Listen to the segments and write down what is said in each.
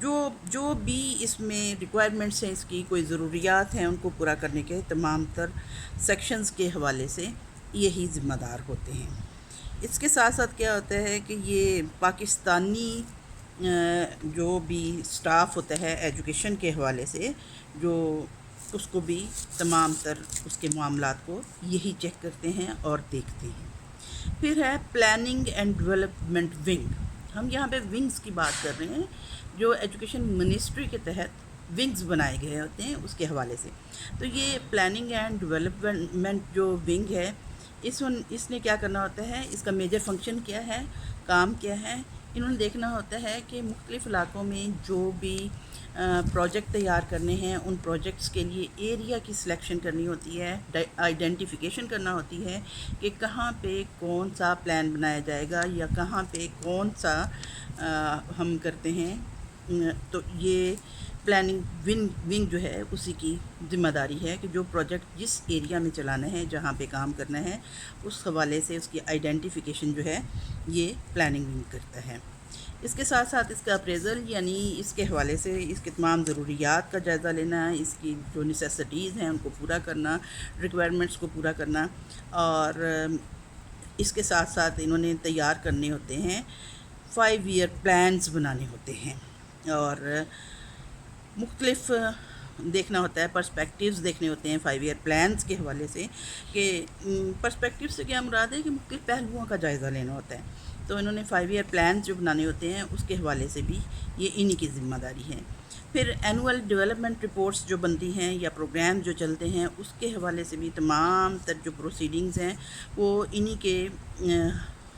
جو بھی اس میں ریکوائرمنٹس ہیں، اس کی کوئی ضروریات ہیں، ان کو پورا کرنے کے تمام تر سیکشنز کے حوالے سے یہی ذمہ دار ہوتے ہیں۔ اس کے ساتھ ساتھ کیا ہوتا ہے کہ یہ پاکستانی جو بھی سٹاف ہوتا ہے ایجوکیشن کے حوالے سے، جو اس کو بھی تمام تر اس کے معاملات کو یہی چیک کرتے ہیں اور دیکھتے ہیں۔ پھر ہے پلاننگ اینڈ ڈیولپمنٹ ونگ۔ ہم یہاں پہ ونگز کی بات کر رہے ہیں، جو ایجوکیشن منسٹری کے تحت ونگز بنائے گئے ہوتے ہیں اس کے حوالے سے۔ تو یہ پلاننگ اینڈ ڈیولپمنٹ جو ونگ ہے، اس نے کیا کرنا ہوتا ہے، اس کا میجر فنکشن کیا ہے، کام کیا ہے، انہوں نے دیکھنا ہوتا ہے کہ مختلف علاقوں میں جو بھی پروجیکٹ تیار کرنے ہیں، ان پروجیکٹس کے لیے ایریا کی سلیکشن کرنی ہوتی ہے، آئیڈینٹیفیکیشن کرنا ہوتی ہے کہ کہاں پہ کون سا پلان بنایا جائے گا یا کہاں پہ کون سا ہم کرتے ہیں۔ تو یہ پلاننگ ونگ جو ہے اسی کی ذمہ داری ہے کہ جو پروجیکٹ جس ایریا میں چلانا ہے، جہاں پہ کام کرنا ہے، اس حوالے سے اس کی آئیڈینٹیفیکیشن جو ہے یہ پلاننگ ونگ کرتا ہے۔ اس کے ساتھ ساتھ اس کا اپریزل، یعنی اس کے حوالے سے اس کے تمام ضروریات کا جائزہ لینا، اس کی جو نیسیسٹیز ہیں ان کو پورا کرنا، ریکوائرمنٹس کو پورا کرنا، اور اس کے ساتھ ساتھ انہوں نے تیار کرنے ہوتے ہیں 5 ایئر پلانز بنانے ہوتے ہیں، اور مختلف دیکھنا ہوتا ہے، پرسپیکٹیوز دیکھنے ہوتے ہیں 5 ایئر پلانز کے حوالے سے، کہ پرسپیکٹیو سے کیا مراد ہے کہ مختلف پہلوؤں کا جائزہ لینا ہوتا ہے۔ تو انہوں نے 5 ایئر پلانز جو بنانے ہوتے ہیں اس کے حوالے سے بھی یہ انہی کی ذمہ داری ہے۔ پھر اینول ڈیولپمنٹ رپورٹس جو بنتی ہیں یا پروگرام جو چلتے ہیں، اس کے حوالے سے بھی تمام تر جو پروسیڈنگز ہیں وہ انہی کے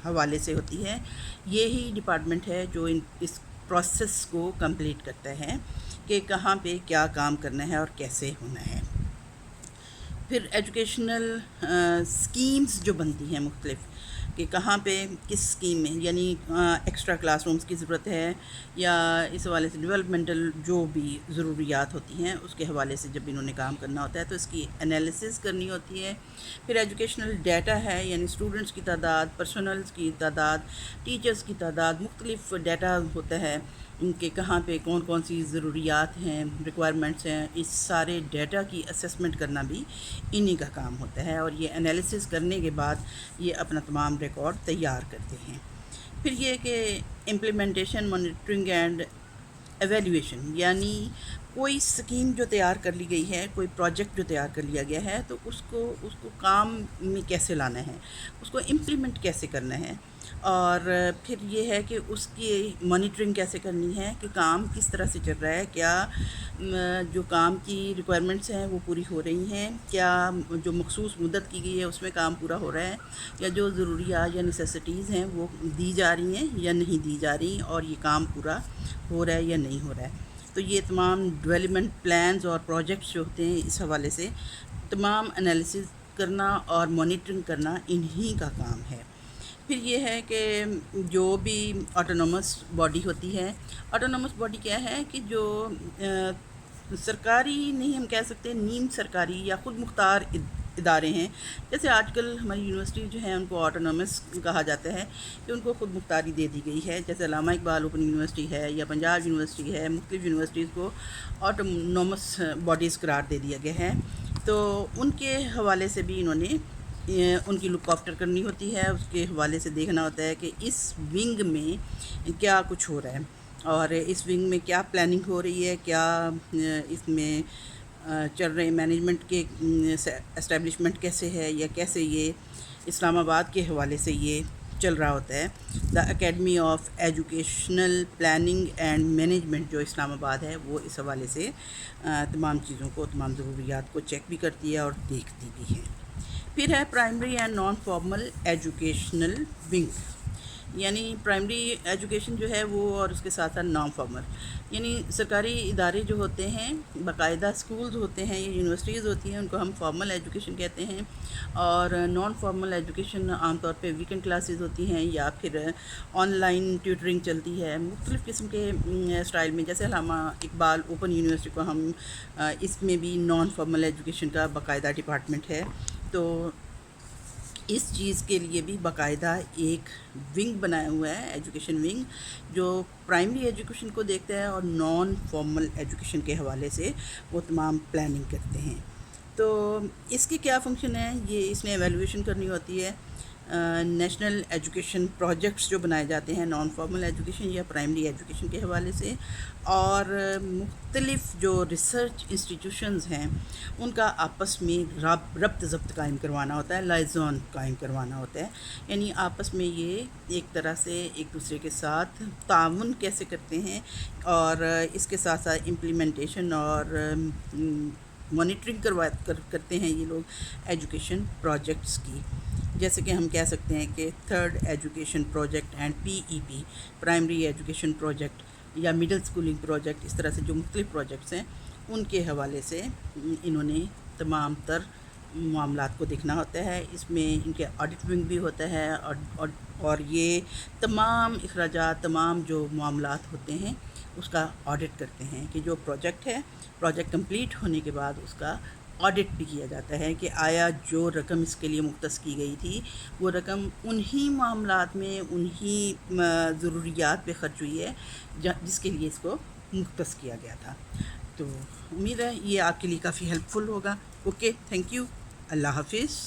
حوالے سے ہوتی ہے۔ یہی ڈپارٹمنٹ ہے جو اس پروسیس کو کمپلیٹ کرتا ہے کہ کہاں پہ کیا کام کرنا ہے اور کیسے ہونا ہے۔ پھر ایجوکیشنل اسکیمز جو بنتی ہیں مختلف، کہ کہاں پہ کس اسکیم میں، یعنی ایکسٹرا کلاس رومز کی ضرورت ہے یا اس حوالے سے ڈیولپمنٹل جو بھی ضروریات ہوتی ہیں اس کے حوالے سے جب انہوں نے کام کرنا ہوتا ہے تو اس کی انالیسز کرنی ہوتی ہے۔ پھر ایجوکیشنل ڈیٹا ہے، یعنی اسٹوڈنٹس کی تعداد، پرسنلز کی تعداد، ٹیچرز کی تعداد، مختلف ڈیٹا ہوتا ہے کہ کہاں پہ کون کون سی ضروریات ہیں، ریکوائرمنٹس ہیں، اس سارے ڈیٹا کی اسیسمنٹ کرنا بھی انہی کا کام ہوتا ہے، اور یہ انالیسز کرنے کے بعد یہ اپنا تمام ریکارڈ تیار کرتے ہیں۔ پھر یہ کہ امپلیمنٹیشن، مانیٹرنگ اینڈ ایویلیویشن، یعنی کوئی اسکیم جو تیار کر لی گئی ہے، کوئی پروجیکٹ جو تیار کر لیا گیا ہے، تو اس کو کام میں کیسے لانا ہے، اس کو امپلیمنٹ کیسے کرنا ہے، اور پھر یہ ہے کہ اس کی مانیٹرنگ کیسے کرنی ہے کہ کام کس طرح سے چل رہا ہے، کیا جو کام کی ریکوائرمنٹس ہیں وہ پوری ہو رہی ہیں، کیا جو مخصوص مدت کی گئی ہے اس میں کام پورا ہو رہا ہے، یا جو ضروریات یا نیسیسٹیز ہیں وہ دی جا رہی ہیں یا نہیں دی جا رہی، اور یہ کام پورا ہو رہا ہے یا نہیں ہو رہا ہے۔ تو یہ تمام ڈیولپمنٹ پلانز اور پروجیکٹس جو ہوتے ہیں اس حوالے سے تمام انالیسز کرنا اور مانیٹرنگ کرنا انہی کا کام ہے۔ پھر یہ ہے کہ جو بھی آٹونومس باڈی ہوتی ہے، آٹونومس باڈی کیا ہے کہ جو سرکاری نہیں ہم کہہ سکتے، نیم سرکاری یا خود مختار ادارے ہیں، جیسے آج کل ہماری یونیورسٹی جو ہیں ان کو آٹونومس کہا جاتا ہے کہ ان کو خود مختاری دے دی گئی ہے، جیسے علامہ اقبال اوپن یونیورسٹی ہے یا پنجاب یونیورسٹی ہے، مختلف یونیورسٹیز کو آٹونومس باڈیز قرار دے دیا گیا ہے۔ تو ان کے حوالے سے بھی انہوں نے ان کی لک آفٹر کرنی ہوتی ہے، اس کے حوالے سے دیکھنا ہوتا ہے کہ اس ونگ میں کیا کچھ ہو رہا ہے، اور اس ونگ میں کیا پلاننگ ہو رہی ہے، کیا اس میں چل رہے مینجمنٹ کے اسٹیبلشمنٹ کیسے ہے، یا کیسے یہ اسلام آباد کے حوالے سے یہ چل رہا ہوتا ہے۔ The academy of educational planning and management جو اسلام آباد ہے وہ اس حوالے سے تمام چیزوں کو، تمام ضروریات کو چیک بھی کرتی ہے اور دیکھتی بھی ہے۔ پھر ہے primary and non formal educational wing, یعنی پرائمری ایجوکیشن جو ہے وہ، اور اس کے ساتھ ساتھ نان فارمل، یعنی سرکاری ادارے جو ہوتے ہیں، باقاعدہ اسکولز ہوتے ہیں یا یونیورسٹیز ہوتی ہیں، ان کو ہم فارمل ایجوکیشن کہتے ہیں، اور نان فارمل ایجوکیشن عام طور پہ ویکینڈ کلاسز ہوتی ہیں یا پھر آن لائن ٹیوٹرنگ چلتی ہے مختلف قسم کے اسٹائل میں، جیسے علامہ اقبال اوپن یونیورسٹی کو ہم اس میں بھی نان فارمل ایجوکیشن کا باقاعدہ ڈپارٹمنٹ ہے۔ تو اس چیز کے لیے بھی باقاعدہ ایک ونگ بنایا ہوا ہے، ایجوکیشن ونگ، جو پرائمری ایجوکیشن کو دیکھتا ہے اور نان فارمل ایجوکیشن کے حوالے سے وہ تمام پلاننگ کرتے ہیں۔ تو اس کی کیا فنکشن ہے، یہ اس نے ایویلویشن کرنی ہوتی ہے نیشنل ایجوکیشن پروجیکٹس جو بنائے جاتے ہیں نان فارمل ایجوکیشن یا پرائمری ایجوکیشن کے حوالے سے، اور مختلف جو ریسرچ انسٹیٹیوشنز ہیں ان کا آپس میں ربط ضبط قائم کروانا ہوتا ہے، لائزون قائم کروانا ہوتا ہے، یعنی آپس میں یہ ایک طرح سے ایک دوسرے کے ساتھ تعاون کیسے کرتے ہیں، اور اس کے ساتھ ساتھ امپلیمنٹیشن اور مانیٹرنگ کرتے ہیں یہ لوگ ایجوکیشن پروجیکٹس کی۔ جیسے کہ ہم کہہ سکتے ہیں کہ third education project and PEP، primary education project یا مڈل اسکولنگ پروجیکٹ، اس طرح سے جو مختلف پروجیکٹس ہیں ان کے حوالے سے انہوں نے تمام تر معاملات کو دیکھنا ہوتا ہے۔ اس میں ان کے آڈٹ ونگ بھی ہوتا ہے، اور یہ تمام اخراجات، تمام جو معاملات ہوتے ہیں اس کا آڈٹ کرتے ہیں کہ جو پروجیکٹ ہے، پروجیکٹ کمپلیٹ ہونے کے بعد اس کا آڈٹ بھی کیا جاتا ہے کہ آیا جو رقم اس کے لیے مختص کی گئی تھی وہ رقم انہی معاملات میں، انہی ضروریات پہ خرچ ہوئی ہے جس کے لیے اس کو مختص کیا گیا تھا۔ تو امید ہے یہ آپ کے لیے کافی ہیلپ فل ہوگا۔ اوکے، تھینک یو، اللہ حافظ۔